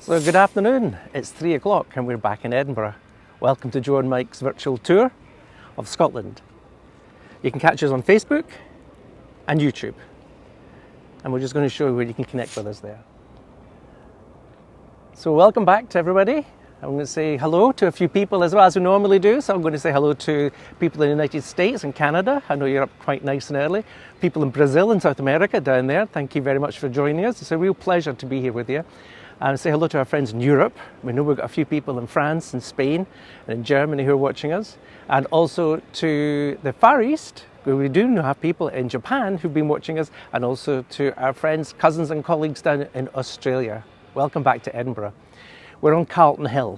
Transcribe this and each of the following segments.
So good afternoon, it's 3 o'clock and we're back in Edinburgh. Welcome to Joe and Mike's virtual tour of Scotland. You can catch us on Facebook and YouTube. And we're just going to show you where you can connect with us there. So welcome back to everybody. I'm going to say hello to a few people as well as we normally do. So I'm going to say hello to people in the United States and Canada. I know you're up quite nice and early. People in Brazil and South America down there. Thank you very much for joining us. It's a real pleasure to be here with you. And say hello to our friends in Europe. We know we've got a few people in France and Spain and in Germany who are watching us. And also to the Far East, where we do have people in Japan who've been watching us, and also to our friends, cousins and colleagues down in Australia. Welcome back to Edinburgh. We're on Carlton Hill.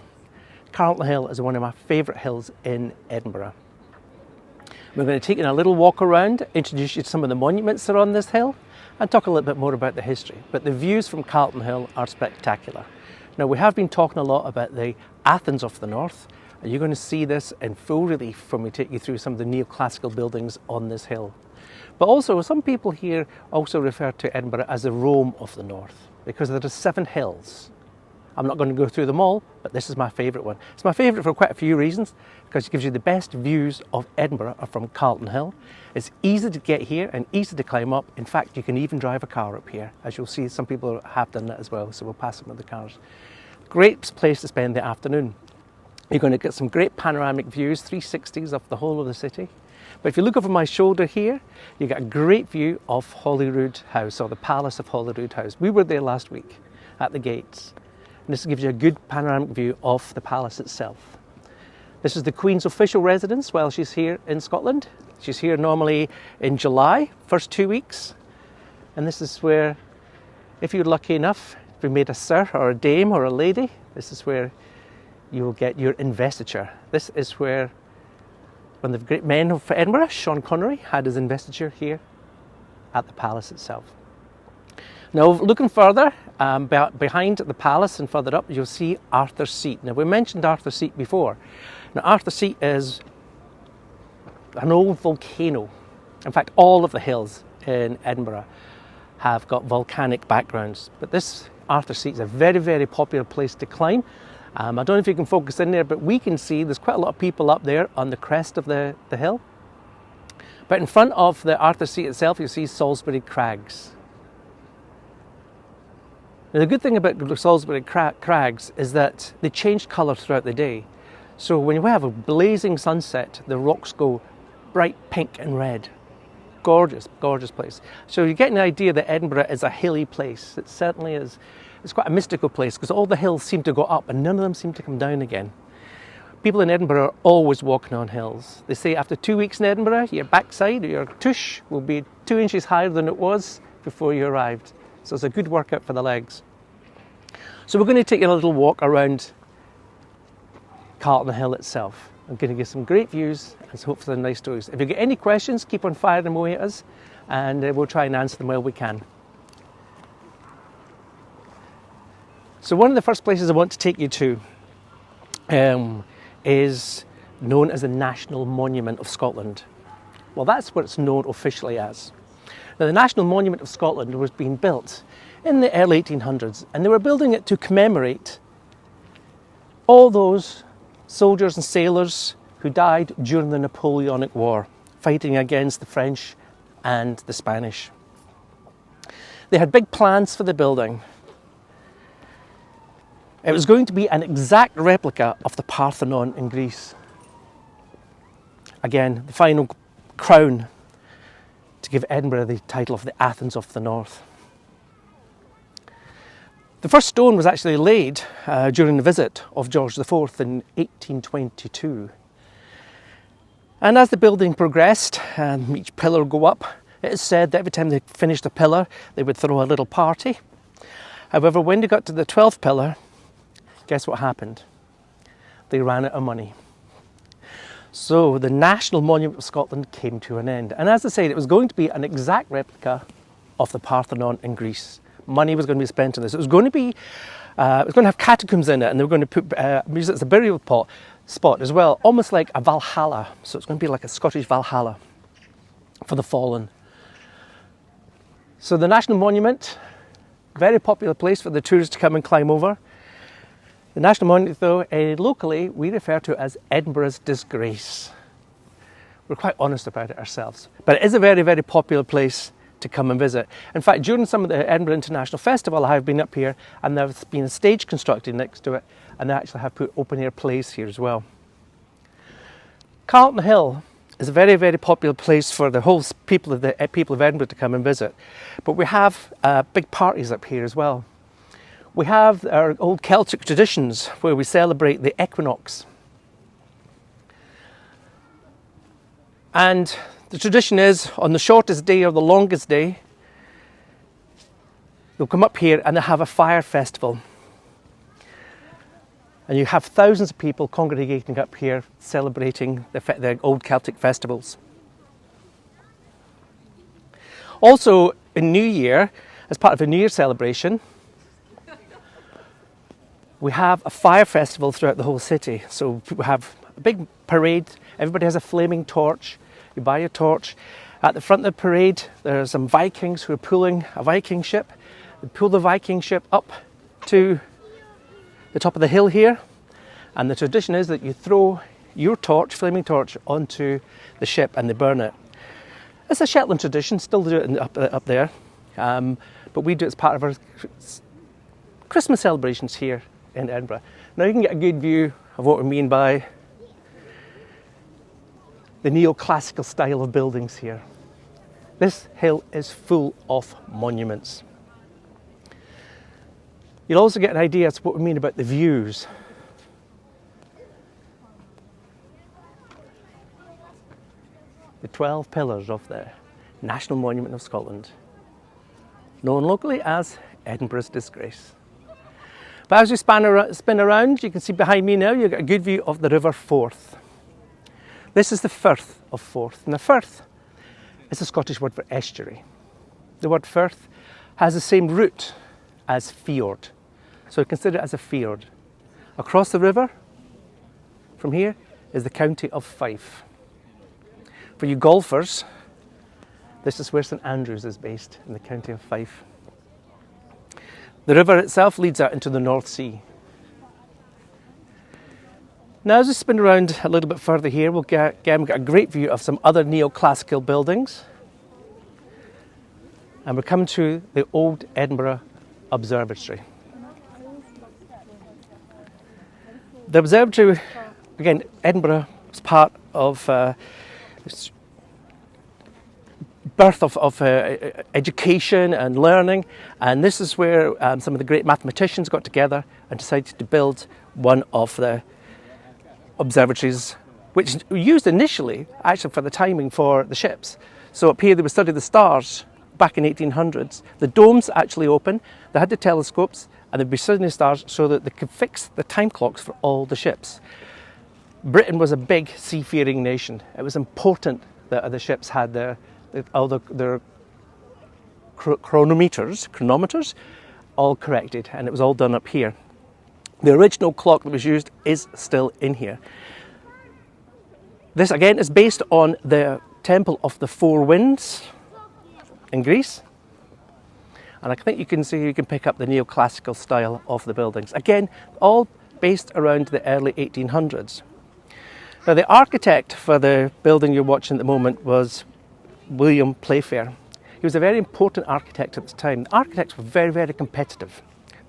Carlton Hill is one of my favourite hills in Edinburgh. We're going to take you on a little walk around, introduce you to some of the monuments that are on this hill, and talk a little bit more about the history. But the views from Carlton Hill are spectacular. Now, we have been talking a lot about the Athens of the north, and you're going to see this in full relief when we take you through some of the neoclassical buildings on this hill. But also, some people here also refer to Edinburgh as the Rome of the north, because there are 7 hills. I'm not going to go through them all, but this is my favourite one. It's my favourite for quite a few reasons, because it gives you the best views of Edinburgh from Carlton Hill. It's easy to get here and easy to climb up. In fact, you can even drive a car up here. As you'll see, some people have done that as well, so we'll pass them with the cars. Great place to spend the afternoon. You're going to get some great panoramic views, 360s of the whole of the city. But if you look over my shoulder here, you get a great view of Holyrood House, or the Palace of Holyrood House. We were there last week at the gates. And this gives you a good panoramic view of the palace itself. This is the Queen's official residence while she's here in Scotland. She's here normally in July, first 2 weeks. And this is where, if you're lucky enough to be made a sir or a dame or a lady, this is where you will get your investiture. This is where one of the great men of Edinburgh, Sean Connery, had his investiture here at the palace itself. Now, looking further, behind the palace and further up, you'll see Arthur's Seat. Now, we mentioned Arthur's Seat before. Now, Arthur's Seat is an old volcano. In fact, all of the hills in Edinburgh have got volcanic backgrounds. But this Arthur's Seat is a very, very popular place to climb. I don't know if you can focus in there, but we can see there's quite a lot of people up there on the crest of the hill. But in front of the Arthur's Seat itself, you see Salisbury Crags. Now, the good thing about the Salisbury Crags is that they change colour throughout the day. So when you have a blazing sunset, the rocks go bright pink and red. Gorgeous, gorgeous place. So you get an idea that Edinburgh is a hilly place. It certainly is. It's quite a mystical place because all the hills seem to go up and none of them seem to come down again. People in Edinburgh are always walking on hills. They say after 2 weeks in Edinburgh, your backside or your tush will be 2 inches higher than it was before you arrived. So it's a good workout for the legs. So we're going to take a little walk around Carlton Hill itself. I'm going to give some great views and hopefully some nice stories. If you get any questions, keep on firing them away at us and we'll try and answer them where we can. So one of the first places I want to take you to is known as the National Monument of Scotland. Well, that's what it's known officially as. Now, the National Monument of Scotland was being built in the early 1800s, and they were building it to commemorate all those soldiers and sailors who died during the Napoleonic War, fighting against the French and the Spanish. They had big plans for the building. It was going to be an exact replica of the Parthenon in Greece. Again, the final crown to give Edinburgh the title of the Athens of the North. The first stone was actually laid during the visit of George IV in 1822. And as the building progressed and each pillar would go up, it is said that every time they finished a pillar, they would throw a little party. However, when they got to the 12th pillar, guess what happened? They ran out of money. So the National Monument of Scotland came to an end. And as I said, it was going to be an exact replica of the Parthenon in Greece. Money was going to be spent on this. It was going to have catacombs in it, and they were going to use it as a burial spot as well, almost like a Valhalla. So it's going to be like a Scottish Valhalla for the fallen. So the National Monument, very popular place for the tourists to come and climb over. The national monument, though, locally we refer to it as Edinburgh's disgrace. We're quite honest about it ourselves. But it is a very, very popular place to come and visit. In fact, during some of the Edinburgh International Festival, I have been up here and there's been a stage constructed next to it, and they actually have put open air plays here as well. Carlton Hill is a very, very popular place for the whole people of Edinburgh to come and visit. But we have big parties up here as well. We have our old Celtic traditions where we celebrate the equinox. And the tradition is, on the shortest day or the longest day, they'll come up here and they'll have a fire festival. And you have thousands of people congregating up here celebrating the old Celtic festivals. Also, in New Year, as part of a New Year celebration, we have a fire festival throughout the whole city. So people have a big parade, everybody has a flaming torch. You buy a torch. At the front of the parade, there are some Vikings who are pulling a Viking ship. They pull the Viking ship up to the top of the hill here. And the tradition is that you throw your torch, flaming torch, onto the ship and they burn it. It's a Shetland tradition, still do it up there. But we do it as part of our Christmas celebrations here in Edinburgh. Now you can get a good view of what we mean by the neoclassical style of buildings here. This hill is full of monuments. You'll also get an idea as to what we mean about the views. The 12 pillars of the National Monument of Scotland, known locally as Edinburgh's disgrace. But as we spin around, you can see behind me now, you've got a good view of the River Forth. This is the Firth of Forth. And the Firth is a Scottish word for estuary. The word Firth has the same root as fjord. So consider it as a fjord. Across the river, from here, is the county of Fife. For you golfers, this is where St Andrews is based, in the county of Fife. The river itself leads out into the North Sea. Now as we spin around a little bit further here, we'll get a great view of some other neoclassical buildings. And we're coming to the old Edinburgh Observatory. The observatory, again, Edinburgh was part of birth of education and learning, and this is where some of the great mathematicians got together and decided to build one of the observatories, which were used initially actually for the timing for the ships. So up here they would study the stars back in 1800s. The domes actually open, they had the telescopes, and they'd be studying the stars so that they could fix the time clocks for all the ships. Britain was a big seafaring nation. It was important that the ships had their chronometers all corrected, and it was all done up here. The original clock that was used is still in here. This again is based on the Temple of the Four Winds in Greece. And I think you can pick up the neoclassical style of the buildings. Again, all based around the early 1800s. Now the architect for the building you're watching at the moment was William Playfair. He was a very important architect at the time. The architects were very, very competitive.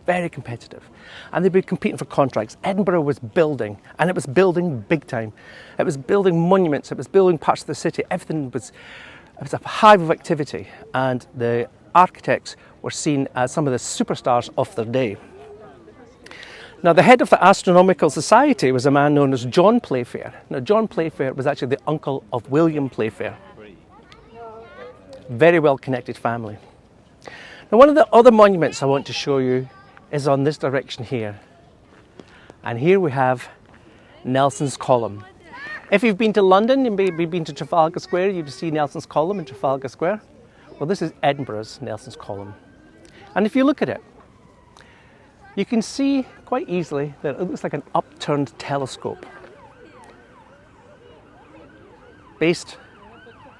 Very competitive. And they'd be competing for contracts. Edinburgh was building, and it was building big time. It was building monuments, it was building parts of the city. Everything was a hive of activity, and the architects were seen as some of the superstars of their day. Now, the head of the Astronomical Society was a man known as John Playfair. Now, John Playfair was actually the uncle of William Playfair. Very well connected family. Now, one of the other monuments I want to show you is on this direction here. And here we have Nelson's Column. If you've been to London, you've maybe been to Trafalgar Square, you've seen Nelson's Column in Trafalgar Square. Well, this is Edinburgh's Nelson's Column. And if you look at it, you can see quite easily that it looks like an upturned telescope based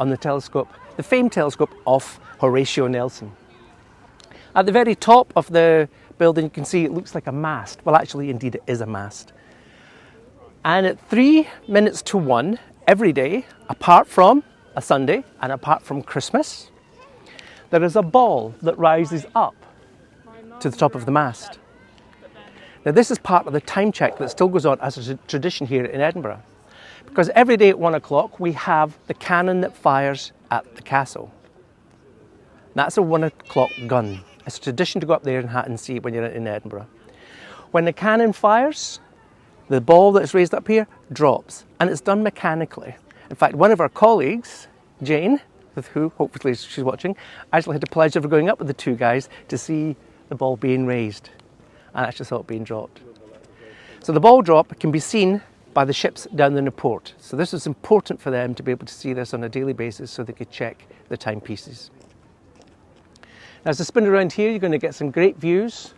on the telescope, the famed telescope of Horatio Nelson. At the very top of the building, you can see it looks like a mast. Well, actually, indeed, it is a mast. And at 3 minutes to 1 every day, apart from a Sunday and apart from Christmas, there is a ball that rises up to the top of the mast. Now, this is part of the time check that still goes on as a tradition here in Edinburgh. Because every day at 1 o'clock, we have the cannon that fires at the castle. That's a 1 o'clock gun. It's a tradition to go up there and see it when you're in Edinburgh. When the cannon fires, the ball that's raised up here drops, and it's done mechanically. In fact, one of our colleagues, Jane, with who hopefully she's watching, actually had the pleasure of going up with the two guys to see the ball being raised and actually saw it being dropped. So the ball drop can be seen by the ships down in the port. So this is important for them to be able to see this on a daily basis so they could check the timepieces. Now, as I spin around here, you're going to get some great views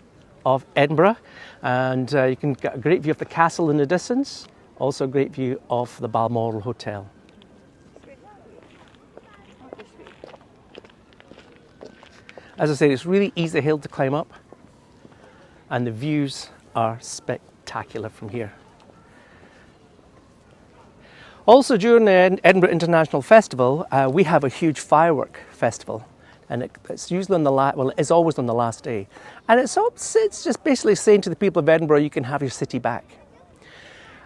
of Edinburgh, and you can get a great view of the castle in the distance, also a great view of the Balmoral Hotel. As I said, it's really easy hill to climb up, and the views are spectacular from here. Also, during the Edinburgh International Festival, we have a huge firework festival, and it's usually it is always on the last day. And it's just basically saying to the people of Edinburgh, you can have your city back.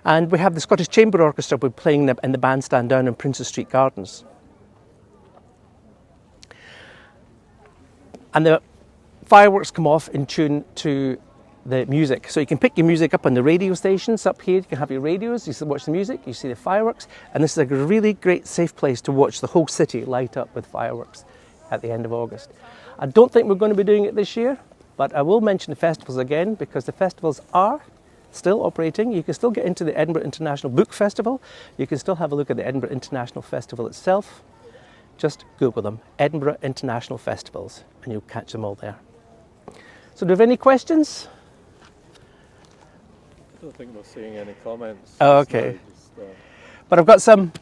And we have the Scottish Chamber Orchestra playing in the bandstand down in Princes Street Gardens. And the fireworks come off in tune to the music. So you can pick your music up on the radio stations up here. You can have your radios, you watch the music, you see the fireworks. And this is a really great, safe place to watch the whole city light up with fireworks at the end of August. I don't think we're going to be doing it this year, but I will mention the festivals again because the festivals are still operating. You can still get into the Edinburgh International Book Festival. You can still have a look at the Edinburgh International Festival itself. Just Google them, Edinburgh International Festivals, and you'll catch them all there. So do you have any questions? I don't think we're seeing any comments. Oh, okay. But I've got some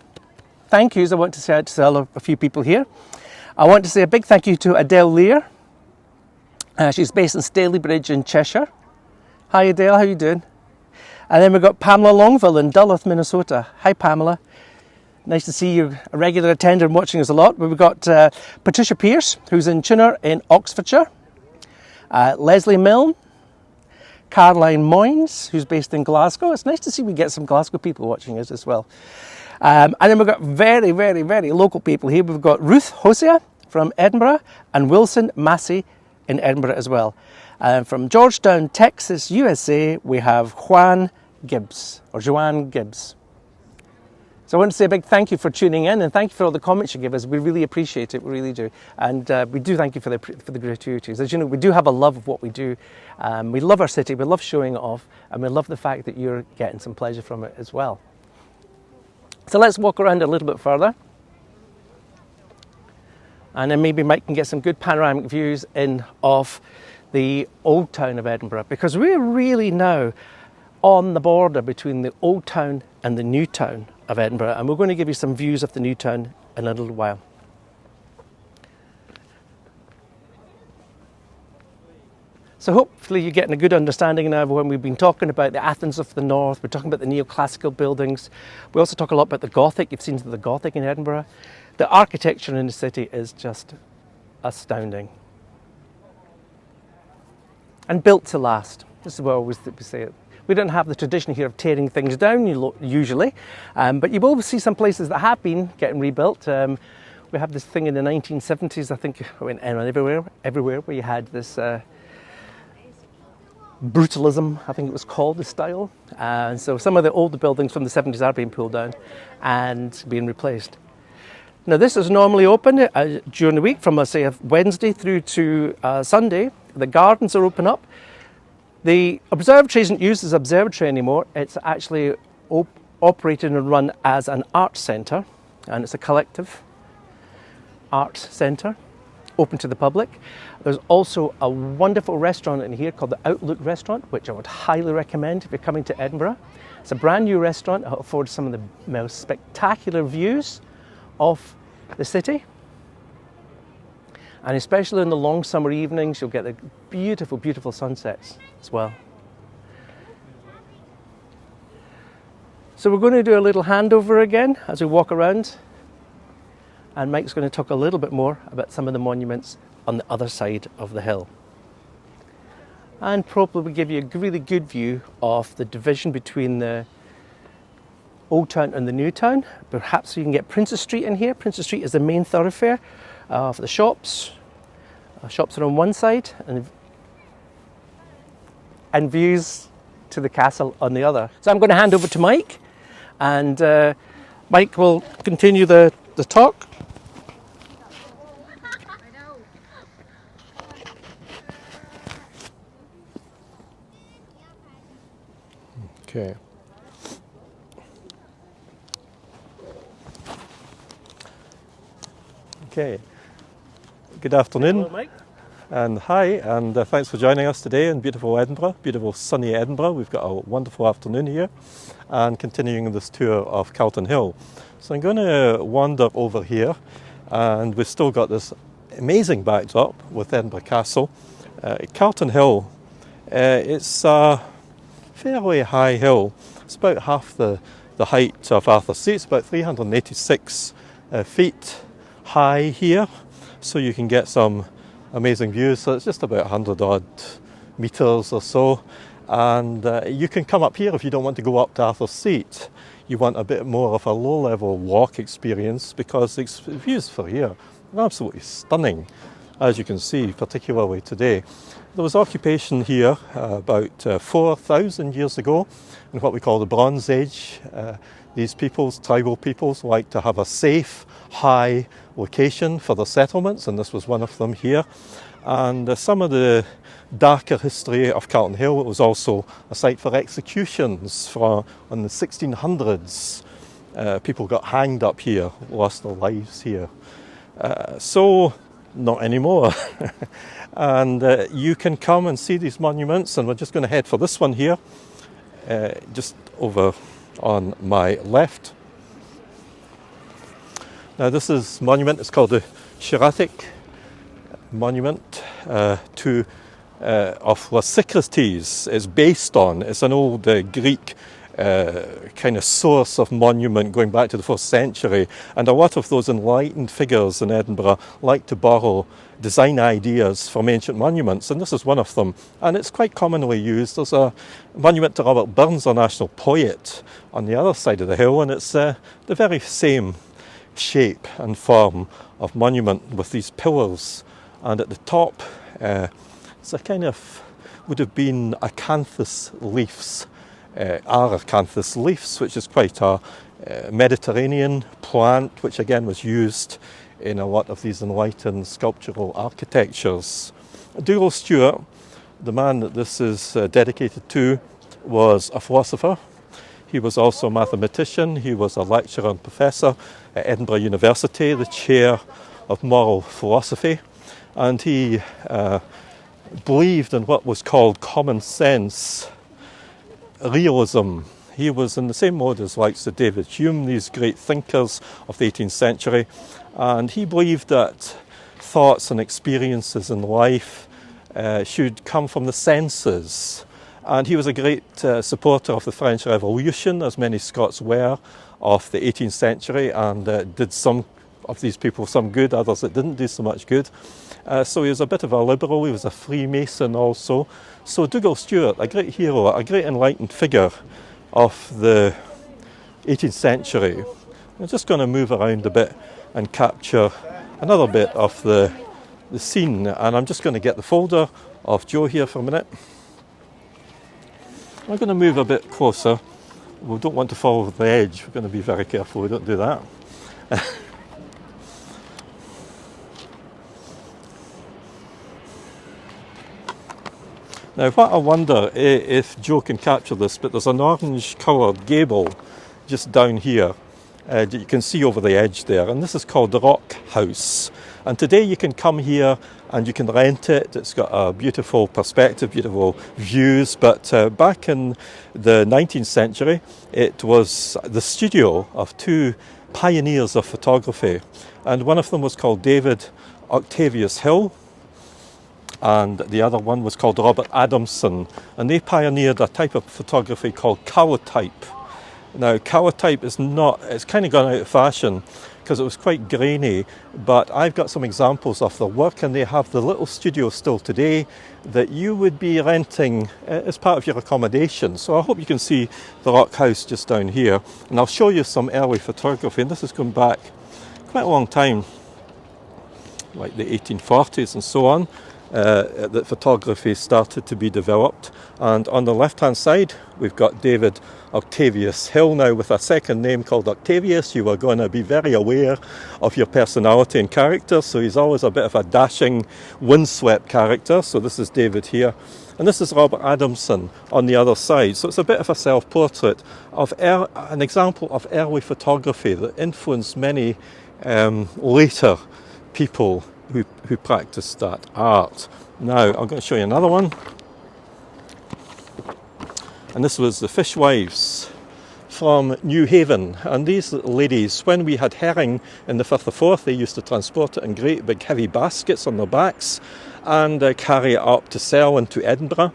thank yous I want to say out to a few people here. I want to say a big thank you to Adele Lear. She's based in Stalybridge in Cheshire. Hi Adele, how are you doing? And then we've got Pamela Longville in Duluth, Minnesota. Hi Pamela. Nice to see you, a regular attender and watching us a lot. We've got Patricia Pearce, who's in Chinner in Oxfordshire. Leslie Milne. Caroline Moynes, who's based in Glasgow. It's nice to see we get some Glasgow people watching us as well. And then we've got very, very, very local people here. We've got Ruth Hosea from Edinburgh and Wilson Massey in Edinburgh as well. From Georgetown, Texas, USA, we have Joanne Gibbs. So I want to say a big thank you for tuning in, and thank you for all the comments you give us. We really appreciate it, we really do. And we do thank you for the gratuities. As you know, we do have a love of what we do. We love our city, we love showing it off, and we love the fact that you're getting some pleasure from it as well. So let's walk around a little bit further. And then maybe Mike can get some good panoramic views in of the old town of Edinburgh, because we're really now on the border between the old town and the new town of Edinburgh, and we're going to give you some views of the new town in a little while. So hopefully you're getting a good understanding now of when we've been talking about the Athens of the North, we're talking about the neoclassical buildings, we also talk a lot about the Gothic. You've seen the Gothic in Edinburgh. The architecture in the city is just astounding. And built to last. This is what I always say it. We don't have the tradition here of tearing things down usually, but you will see some places that have been getting rebuilt. We have this thing in the 1970s, I think, everywhere where you had this brutalism, I think it was called, the style. And so some of the older buildings from the 70s are being pulled down and being replaced. Now this is normally open during the week from, let's say, Wednesday through to Sunday. The gardens are open up. The observatory isn't used as an observatory anymore. It's actually operated and run as an art centre, and it's a collective art centre open to the public. There's also a wonderful restaurant in here called the Outlook Restaurant, which I would highly recommend if you're coming to Edinburgh. It's a brand new restaurant. It affords some of the most spectacular views of the city. And especially in the long summer evenings, you'll get the beautiful, beautiful sunsets as well. So we're going to do a little handover again as we walk around. And Mike's going to talk a little bit more about some of the monuments on the other side of the hill. And probably give you a really good view of the division between the Old Town and the New Town. Perhaps you can get Princes Street in here. Princes Street is the main thoroughfare for the shops. Shops are on one side and views to the castle on the other. So I'm going to hand over to Mike, and Mike will continue the talk. Okay. Okay. Good afternoon. Hello, Mike. And hi, and thanks for joining us today in beautiful Edinburgh, beautiful sunny Edinburgh. We've got a wonderful afternoon here, and continuing this tour of Carlton Hill. So I'm going to wander over here, and we've still got this amazing backdrop with Edinburgh Castle. Carlton Hill, it's a fairly high hill. It's about half the height of Arthur's Seat. It's about 386 feet high here, so you can get some amazing views. So it's just about 100 odd meters or so, and you can come up here if you don't want to go up to Arthur's Seat. You want a bit more of a low-level walk experience, because the views for here are absolutely stunning, as you can see, particularly today. There was occupation here about 4,000 years ago in what we call the Bronze Age. These peoples, tribal peoples, like to have a safe, high location for their settlements, and this was one of them here. And some of the darker history of Carlton Hill, it was also a site for executions in the 1600s. People got hanged up here, lost their lives here. So, not anymore. And you can come and see these monuments, and we're just going to head for this one here, just over on my left. Now this is monument, it's called the Hieratic monument of Lysicrates. It's based on, it's an old Greek kind of source of monument going back to the 1st century, and a lot of those enlightened figures in Edinburgh like to borrow design ideas from ancient monuments, and this is one of them, and it's quite commonly used. There's a monument to Robert Burns, our national poet, on the other side of the hill, and it's the very same shape and form of monument with these pillars, and at the top it's a kind of, would have been acanthus leaves, are acanthus leaves, which is quite a Mediterranean plant, which again was used in a lot of these enlightened sculptural architectures. Doyle Stewart, the man that this is dedicated to, was a philosopher. He was also a mathematician. He was a lecturer and professor at Edinburgh University, the chair of moral philosophy, and he believed in what was called common sense realism. He was in the same mode as like Sir David Hume, these great thinkers of the 18th century, and he believed that thoughts and experiences in life should come from the senses. And he was a great supporter of the French Revolution, as many Scots were, of the 18th century, and did some of these people some good, others it didn't do so much good. So he was a bit of a liberal, he was a Freemason also. So Doyle Stewart, a great hero, a great enlightened figure of the 18th century. I'm just going to move around a bit and capture another bit of the scene, and I'm just going to get the folder of Joe here for a minute. I'm going to move a bit closer. We don't want to fall over the edge, we're going to be very careful we don't do that. Now what I wonder if Joe can capture this, but there's an orange coloured gable just down here that you can see over the edge there, and this is called the Rock House. And today you can come here and you can rent it. It's got a beautiful perspective, beautiful views, but back in the 19th century it was the studio of two pioneers of photography, and one of them was called David Octavius Hill, and the other one was called Robert Adamson, and they pioneered a type of photography called colotype. Now, colotype is not, it's kind of gone out of fashion because it was quite grainy, but I've got some examples of the work, and they have the little studio still today that you would be renting as part of your accommodation. So I hope you can see the rock house just down here, and I'll show you some early photography, and this is going back quite a long time, like the 1840s and so on, that photography started to be developed. And on the left hand side we've got David Octavius Hill. Now, with a second name called Octavius, you are going to be very aware of your personality and character, so he's always a bit of a dashing, windswept character. So this is David here, and this is Robert Adamson on the other side. So it's a bit of a self-portrait of an example of early photography that influenced many later people who practiced that art. Now, I'm going to show you another one. And this was the fishwives from New Haven. And these ladies, when we had herring in the Firth of Forth, they used to transport it in great big heavy baskets on their backs and carry it up to sell into Edinburgh.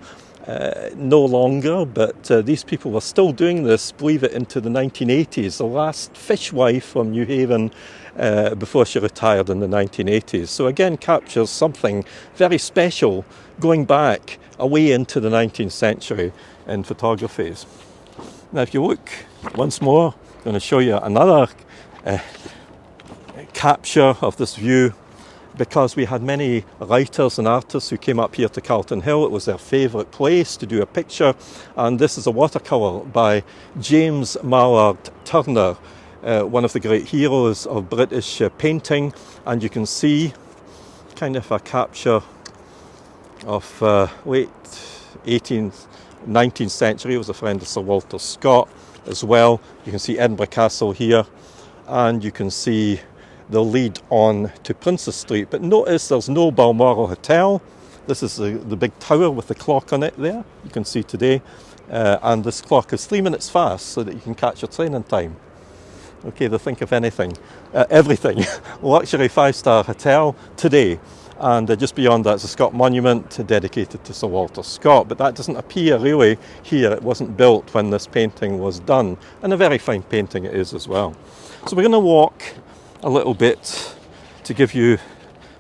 No longer, but these people were still doing this, believe it, into the 1980s. The last fishwife from New Haven before she retired in the 1980s. So again, captures something very special going back away into the 19th century in photographies. Now, if you look once more, I'm going to show you another capture of this view, because we had many writers and artists who came up here to Carlton Hill. It was their favourite place to do a picture, and this is a watercolour by James Mallard Turner, one of the great heroes of British painting, and you can see kind of a capture of late 18th, 19th century. It was a friend of Sir Walter Scott as well. You can see Edinburgh Castle here, and you can see the lead on to Princess Street. But notice there's no Balmoral Hotel. This is the big tower with the clock on it there, you can see today. And this clock is 3 minutes fast so that you can catch your train in time. Okay, they think of anything, everything. Luxury 5-star hotel today. And just beyond that is a Scott monument dedicated to Sir Walter Scott. But that doesn't appear really here. It wasn't built when this painting was done. And a very fine painting it is as well. So we're going to walk a little bit to give you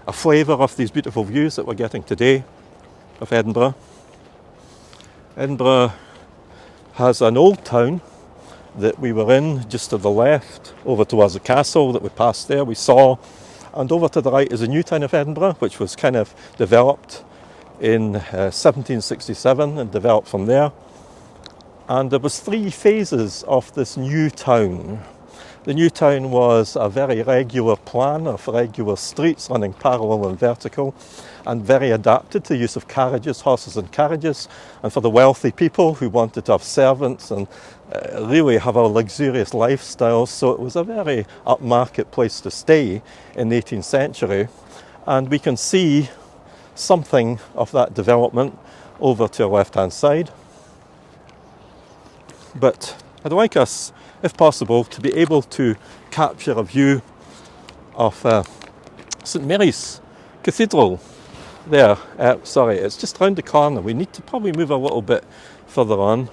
a flavour of these beautiful views that we're getting today of Edinburgh. Edinburgh has an old town that we were in just to the left, over towards the castle that we passed there, we saw. And over to the right is the new town of Edinburgh, which was kind of developed in 1767 and developed from there. And there was 3 phases of this new town. The new town was a very regular plan of regular streets running parallel and vertical, and very adapted to the use of carriages, horses and carriages, and for the wealthy people who wanted to have servants and really have a luxurious lifestyle. So it was a very upmarket place to stay in the 18th century, and we can see something of that development over to our left hand side. But I'd like us, if possible, to be able to capture a view of St Mary's Cathedral there. Sorry, it's just round the corner. We need to probably move a little bit further on.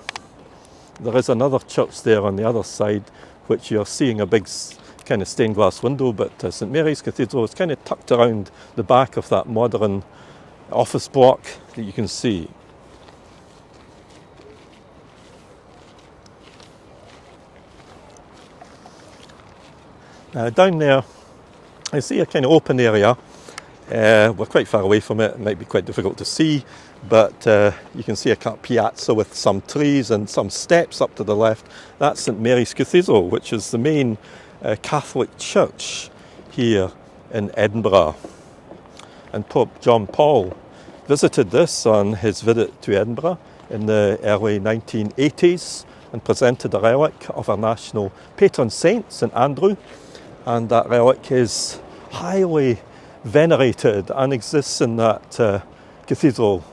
There is another church there on the other side, which you're seeing a big kind of stained glass window, but St Mary's Cathedral is kind of tucked around the back of that modern office block that you can see. Down there, I see a kind of open area. We're quite far away from it. It might be quite difficult to see, but you can see a kind of piazza with some trees and some steps up to the left. That's St Mary's Cathedral, which is the main Catholic church here in Edinburgh. And Pope John Paul visited this on his visit to Edinburgh in the early 1980s and presented a relic of our national patron saint, St Andrew. And that relic is highly venerated and exists in that Cathedral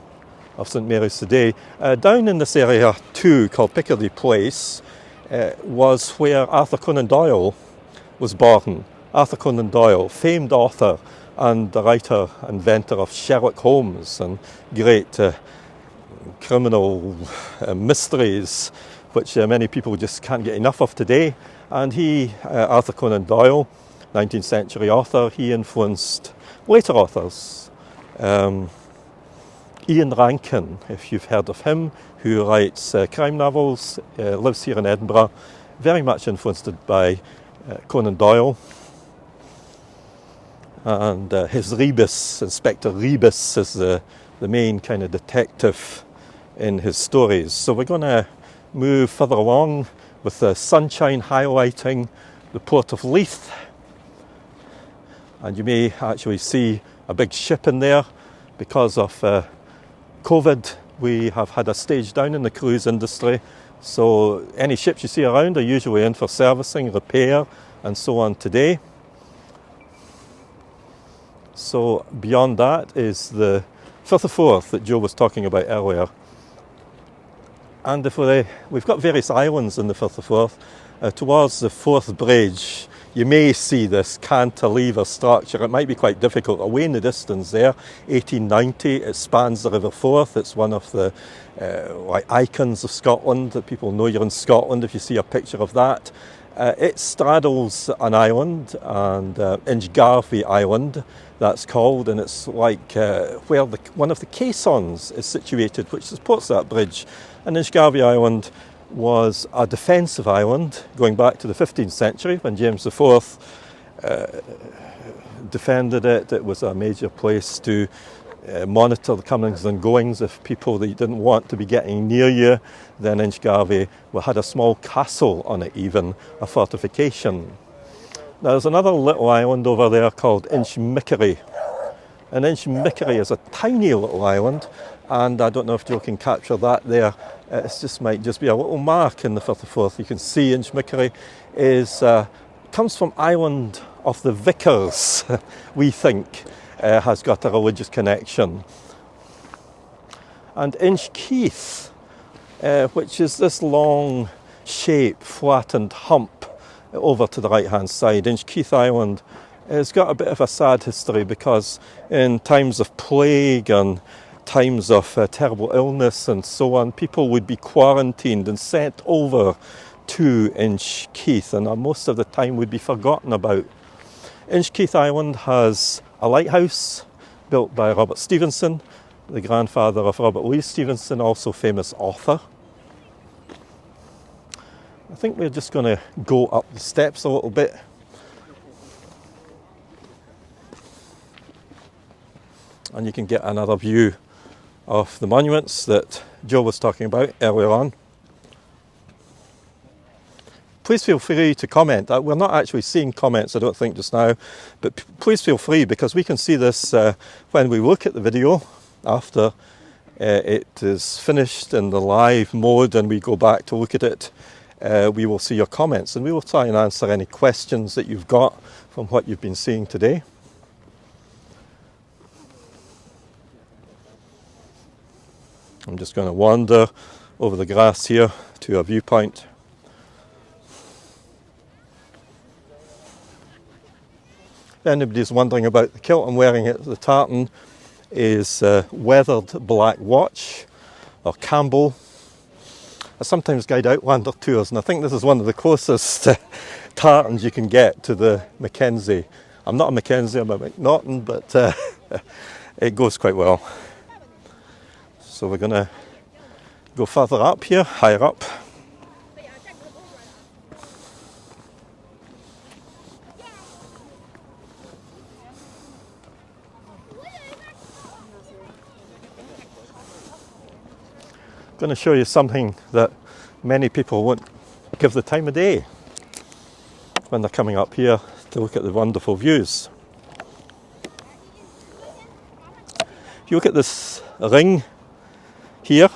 of St Mary's today. Down in this area too, called Piccadilly Place, was where Arthur Conan Doyle was born. Arthur Conan Doyle, famed author and the writer, inventor of Sherlock Holmes and great criminal mysteries, which many people just can't get enough of today. And he, Arthur Conan Doyle, 19th century author, he influenced later authors. Ian Rankin, if you've heard of him, who writes crime novels, lives here in Edinburgh, very much influenced by Conan Doyle. And his Rebus, Inspector Rebus, is the main kind of detective in his stories. So we're going to move further along with the sunshine highlighting the port of Leith. And you may actually see a big ship in there. Because of COVID, we have had a stage down in the cruise industry. So any ships you see around are usually in for servicing, repair, and so on today. So beyond that is the Firth of Forth that Joe was talking about earlier. And if we've got various islands in the Firth of Forth. Towards the Forth Bridge, you may see this cantilever structure. It might be quite difficult. Away in the distance there, 1890, it spans the River Forth. It's one of the like icons of Scotland, that people know you're in Scotland if you see a picture of that. It straddles an island, and Inchgarvie Island, that's called, and it's like where one of the caissons is situated, which supports that bridge. And Inchgarvie Island was a defensive island going back to the 15th century when James IV defended it. It was a major place to monitor the comings and goings of people that you didn't want to be getting near you. Then Inchgarvie had a small castle on it, even a fortification. Now there's another little island over there called Inchmickery. And Inchmickery is a tiny little island, and I don't know if Joe can capture that there. It might just be a little mark in the Firth of Forth. You can see Inchmickery comes from Island of the Vicars, we think, has got a religious connection. And Inchkeith, which is this long shape, flattened hump over to the right-hand side. Inchkeith Island has got a bit of a sad history, because in times of plague and times of terrible illness and so on, people would be quarantined and sent over to Inchkeith, and most of the time would be forgotten about. Inchkeith Island has a lighthouse built by Robert Stevenson, the grandfather of Robert Louis Stevenson, also famous author. I think we're just going to go up the steps a little bit. And you can get another view of the monuments that Joe was talking about earlier on. Please feel free to comment. We're not actually seeing comments, I don't think, just now, but please feel free, because we can see this when we look at the video after it is finished in the live mode and we go back to look at it. We will see your comments, and we will try and answer any questions that you've got from what you've been seeing today. I'm just going to wander over the grass here to a viewpoint. If anybody's wondering about the kilt I'm wearing at the tartan, is weathered black watch, or Campbell. I sometimes guide Outlander tours, and I think this is one of the closest tartans you can get to the Mackenzie. I'm not a Mackenzie, I'm a McNaughton, but it goes quite well. So we're going to go further up here, higher up. I'm going to show you something that many people won't give the time of day when they're coming up here to look at the wonderful views. If you look at this ring here,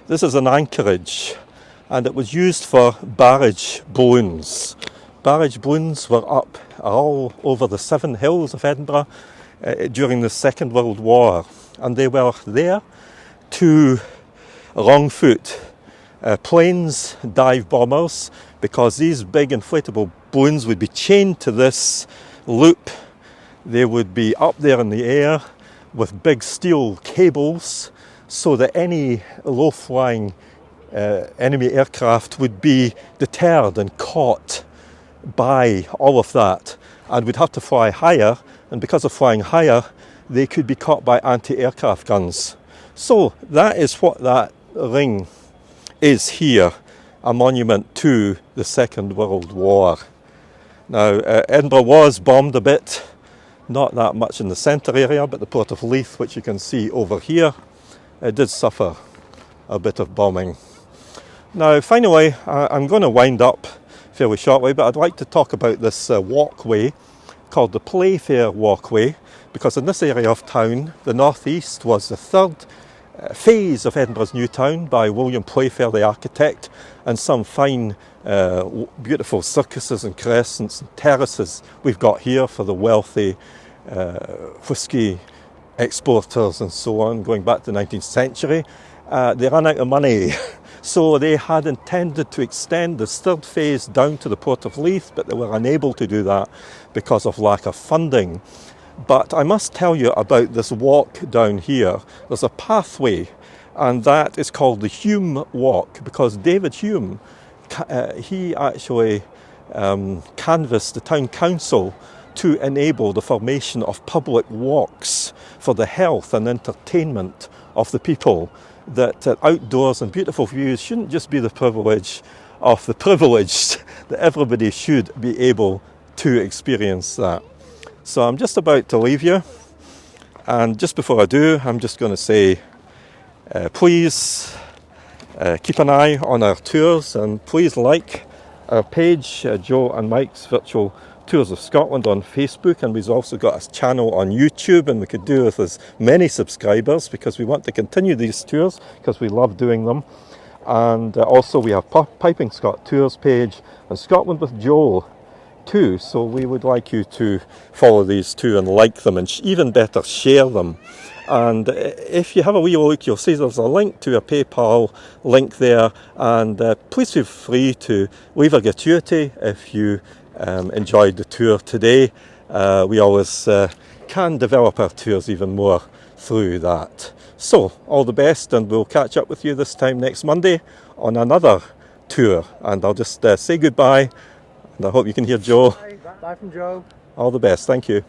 this is an anchorage, and it was used for barrage balloons. Barrage balloons were up all over the 7 hills of Edinburgh during the Second World War, and they were there to Longfoot planes dive bombers, because these big inflatable balloons would be chained to this loop They would be up there in the air with big steel cables so that any low-flying enemy aircraft would be deterred and caught by all of that, and would have to fly higher, and because of flying higher they could be caught by anti-aircraft guns. So that is what that ring is here, a monument to the Second World War. Now Edinburgh was bombed a bit, not that much in the centre area, but the port of Leith, which you can see over here, did suffer a bit of bombing. Now finally, I'm going to wind up fairly shortly, but I'd like to talk about this walkway called the Playfair Walkway, because in this area of town, the northeast was the third phase of Edinburgh's new town by William Playfair, the architect, and some fine, beautiful circuses and crescents and terraces we've got here for the wealthy whisky exporters and so on, going back to the 19th century. They ran out of money. So they had intended to extend this third phase down to the port of Leith, but they were unable to do that because of lack of funding. But I must tell you about this walk down here. There's a pathway, and that is called the Hume Walk, because David Hume, he actually canvassed the town council to enable the formation of public walks for the health and entertainment of the people, that outdoors and beautiful views shouldn't just be the privilege of the privileged, that everybody should be able to experience that. So I'm just about to leave you, and just before I do, I'm just going to say please keep an eye on our tours, and please like our page, Joe and Mike's Virtual Tours of Scotland, on Facebook, and we've also got a channel on YouTube, and we could do with as many subscribers because we want to continue these tours because we love doing them. And also we have Piping Scott Tours page and Scotland with Joel too, so we would like you to follow these too and like them, and even better, share them. And if you have a wee look, you'll see there's a link to a PayPal link there, and please feel free to leave a gratuity if you enjoyed the tour today. We always can develop our tours even more through that. So all the best, and we'll catch up with you this time next Monday on another tour, and I'll just say goodbye, and I hope you can hear Joe. Bye from Joe. All the best, thank you.